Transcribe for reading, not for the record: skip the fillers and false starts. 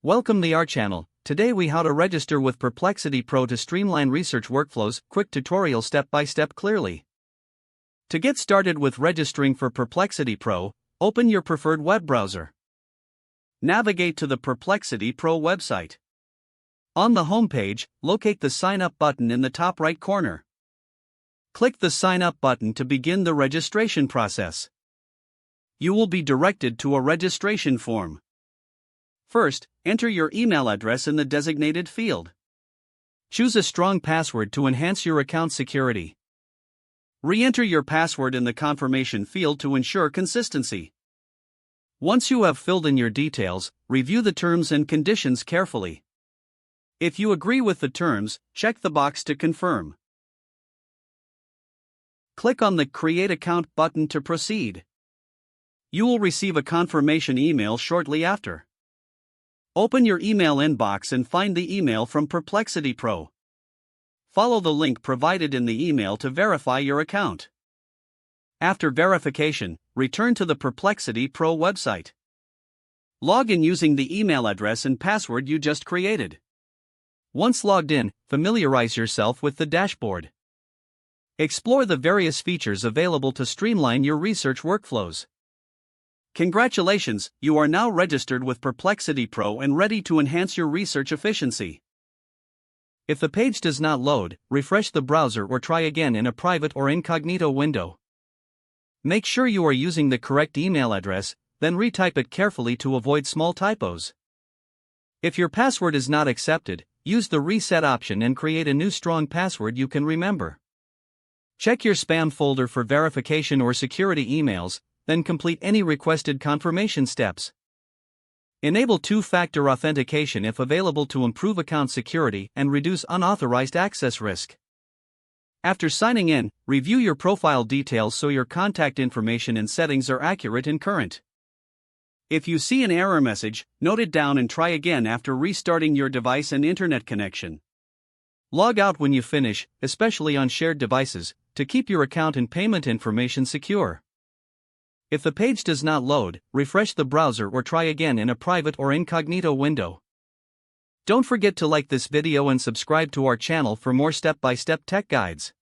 Welcome to our channel. Today we how to register with Perplexity Pro to streamline research workflows, quick tutorial step by step clearly. To get started with registering for Perplexity Pro, open your preferred web browser. Navigate to the Perplexity Pro website. On the home page, locate the Sign Up button in the top right corner. Click the Sign Up button to begin the registration process. You will be directed to a registration form. First, enter your email address in the designated field. Choose a strong password to enhance your account security. Re-enter your password in the confirmation field to ensure consistency. Once you have filled in your details, review the terms and conditions carefully. If you agree with the terms, check the box to confirm. Click on the Create Account button to proceed. You will receive a confirmation email shortly after. Open your email inbox and find the email from Perplexity Pro. Follow the link provided in the email to verify your account. After verification, return to the Perplexity Pro website. Log in using the email address and password you just created. Once logged in, familiarize yourself with the dashboard. Explore the various features available to streamline your research workflows. Congratulations, you are now registered with Perplexity Pro and ready to enhance your research efficiency. If the page does not load, refresh the browser or try again in a private or incognito window. Make sure you are using the correct email address, then retype it carefully to avoid small typos. If your password is not accepted, use the reset option and create a new strong password you can remember. Check your spam folder for verification or security emails, then complete any requested confirmation steps. Enable two-factor authentication if available to improve account security and reduce unauthorized access risk. After signing in, review your profile details so your contact information and settings are accurate and current. If you see an error message, note it down and try again after restarting your device and internet connection. Log out when you finish, especially on shared devices, to keep your account and payment information secure. If the page does not load, refresh the browser or try again in a private or incognito window. Don't forget to like this video and subscribe to our channel for more step-by-step tech guides.